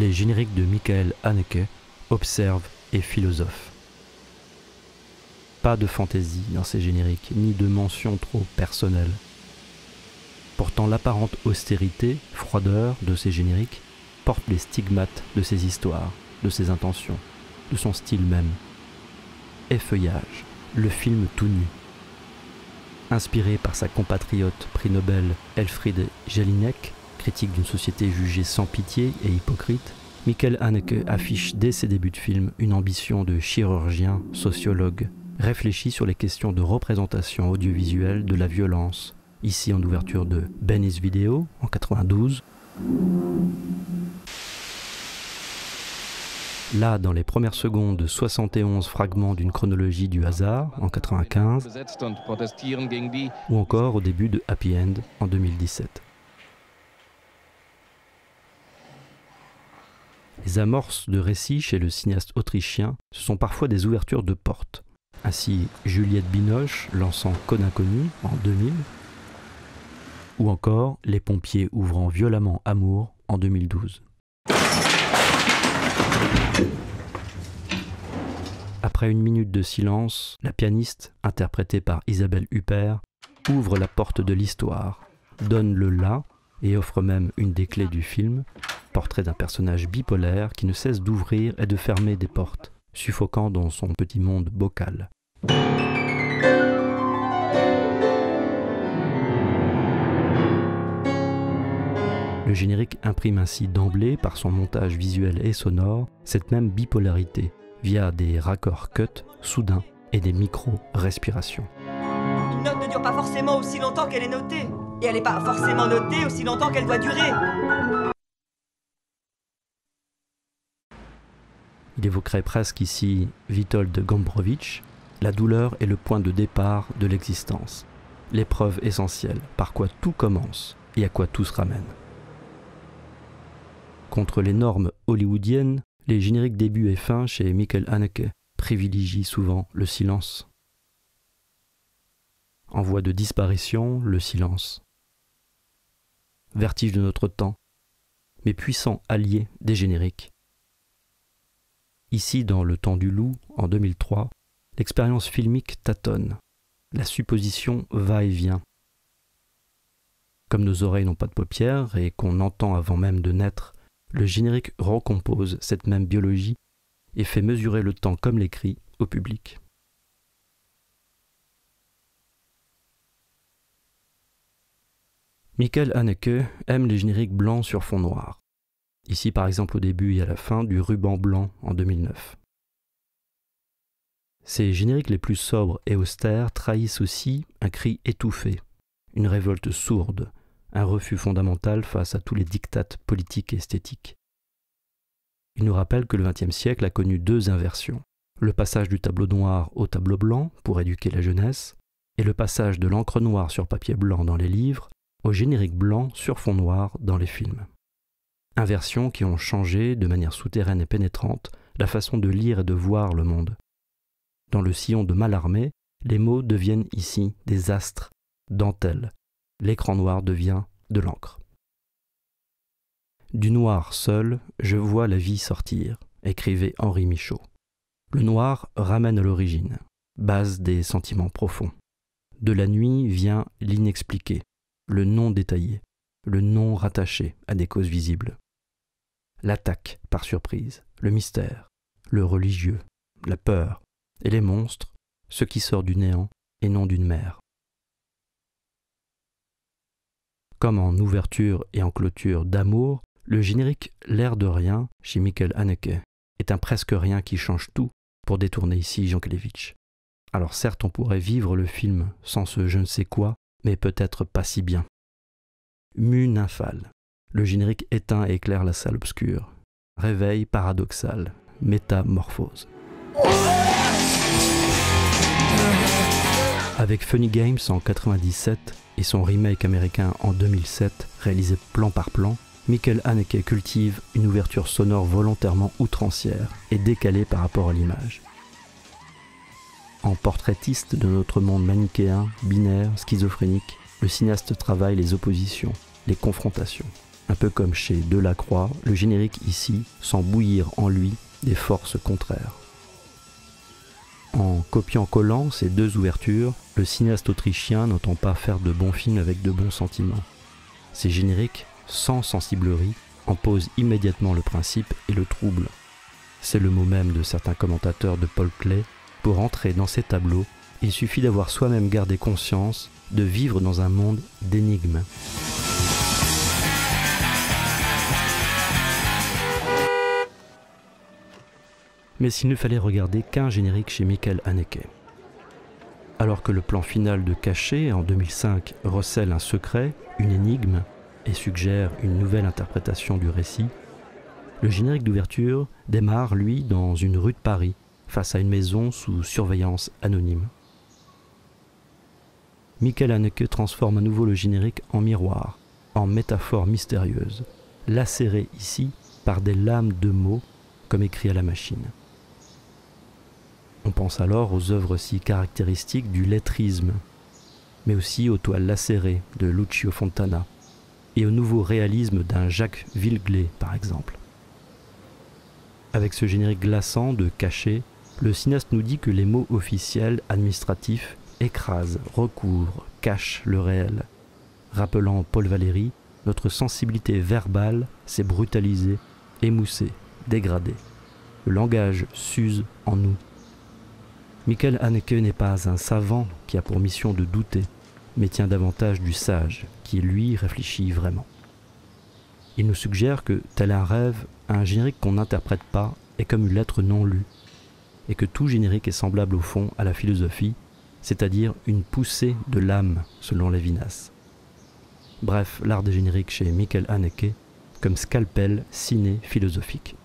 les génériques de Michael Haneke observent et philosophent. Pas de fantaisie dans ces génériques, ni de mention trop personnelle. Pourtant l'apparente austérité, froideur de ces génériques porte les stigmates de ses histoires, de ses intentions, de son style même. Effeuillage, le film tout nu. Inspiré par sa compatriote prix Nobel Elfriede Jelinek, critique d'une société jugée sans pitié et hypocrite, Michael Haneke affiche dès ses débuts de film une ambition de chirurgien, sociologue, réfléchi sur les questions de représentation audiovisuelle de la violence, ici en ouverture de Benny's Video en 92, là dans les premières secondes de 71 fragments d'une chronologie du hasard en 95, ou encore au début de Happy End en 2017. Les amorces de récits chez le cinéaste autrichien, ce sont parfois des ouvertures de portes. Ainsi Juliette Binoche lançant Code Inconnu en 2000, ou encore Les pompiers ouvrant violemment Amour en 2012. Après une minute de silence, la pianiste, interprétée par Isabelle Huppert, ouvre la porte de l'histoire, donne le la et offre même une des clés du film, portrait d'un personnage bipolaire qui ne cesse d'ouvrir et de fermer des portes, suffoquant dans son petit monde bocal. Le générique imprime ainsi d'emblée, par son montage visuel et sonore, cette même bipolarité, via des raccords cut soudains et des micro-respirations. Une note ne dure pas forcément aussi longtemps qu'elle est notée, et elle n'est pas forcément notée aussi longtemps qu'elle doit durer. Il évoquerait presque ici Witold Gombrowicz. La douleur est le point de départ de l'existence, l'épreuve essentielle, par quoi tout commence et à quoi tout se ramène. Contre les normes hollywoodiennes, les génériques début et fin chez Michael Haneke privilégient souvent le silence. En voie de disparition, le silence. Vertige de notre temps, mais puissant allié des génériques. Ici, dans Le Temps du Loup, en 2003, l'expérience filmique tâtonne. La supposition va et vient. Comme nos oreilles n'ont pas de paupières et qu'on entend avant même de naître, le générique recompose cette même biologie et fait mesurer le temps comme l'écrit au public. Michael Haneke aime les génériques blancs sur fond noir. Ici par exemple au début et à la fin du Ruban blanc en 2009. Ces génériques les plus sobres et austères trahissent aussi un cri étouffé, une révolte sourde, un refus fondamental face à tous les diktats politiques et esthétiques. Il nous rappelle que le XXe siècle a connu deux inversions, le passage du tableau noir au tableau blanc pour éduquer la jeunesse, et le passage de l'encre noire sur papier blanc dans les livres au générique blanc sur fond noir dans les films. Inversions qui ont changé, de manière souterraine et pénétrante, la façon de lire et de voir le monde. Dans le sillon de Mallarmé, les mots deviennent ici des astres, dentelles. L'écran noir devient de l'encre. Du noir seul, je vois la vie sortir, écrivait Henri Michaud. Le noir ramène à l'origine, base des sentiments profonds. De la nuit vient l'inexpliqué, le non détaillé, le non rattaché à des causes visibles. L'attaque par surprise, le mystère, le religieux, la peur, et les monstres, ce qui sort du néant et non d'une mer. Comme en ouverture et en clôture d'Amour, le générique L'air de rien, chez Michael Haneke, est un presque rien qui change tout, pour détourner ici Jankélévitch. Alors certes, on pourrait vivre le film sans ce je ne sais quoi, mais peut-être pas si bien. Mue nymphale. Le générique éteint et éclaire la salle obscure. Réveil paradoxal. Métamorphose. Avec Funny Games en 1997 et son remake américain en 2007, réalisé plan par plan, Michael Haneke cultive une ouverture sonore volontairement outrancière et décalée par rapport à l'image. En portraitiste de notre monde manichéen, binaire, schizophrénique, le cinéaste travaille les oppositions, les confrontations. Un peu comme chez Delacroix, le générique ici sent bouillir en lui des forces contraires. En copiant-collant ces deux ouvertures, le cinéaste autrichien n'entend pas faire de bons films avec de bons sentiments. Ces génériques, sans sensiblerie, en posent immédiatement le principe et le troublent. C'est le mot même de certains commentateurs de Paul Klee. Pour entrer dans ces tableaux, il suffit d'avoir soi-même gardé conscience de vivre dans un monde d'énigmes. Mais s'il ne fallait regarder qu'un générique chez Michael Haneke. Alors que le plan final de Caché en 2005 recèle un secret, une énigme, et suggère une nouvelle interprétation du récit, le générique d'ouverture démarre, lui, dans une rue de Paris, face à une maison sous surveillance anonyme. Michael Haneke transforme à nouveau le générique en miroir, en métaphore mystérieuse, lacérée ici par des lames de mots, comme écrit à la machine. On pense alors aux œuvres si caractéristiques du lettrisme, mais aussi aux toiles lacérées de Lucio Fontana, et au nouveau réalisme d'un Jacques Villeglé, par exemple. Avec ce générique glaçant de Caché, le cinéaste nous dit que les mots officiels, administratifs, écrasent, recouvrent, cachent le réel. Rappelant Paul Valéry, notre sensibilité verbale s'est brutalisée, émoussée, dégradée. Le langage s'use en nous. Michael Haneke n'est pas un savant qui a pour mission de douter, mais tient davantage du sage, qui lui réfléchit vraiment. Il nous suggère que, tel un rêve, un générique qu'on n'interprète pas est comme une lettre non lue, et que tout générique est semblable au fond à la philosophie, c'est-à-dire une poussée de l'âme, selon Lévinas. Bref, l'art des génériques chez Michael Haneke comme scalpel ciné-philosophique.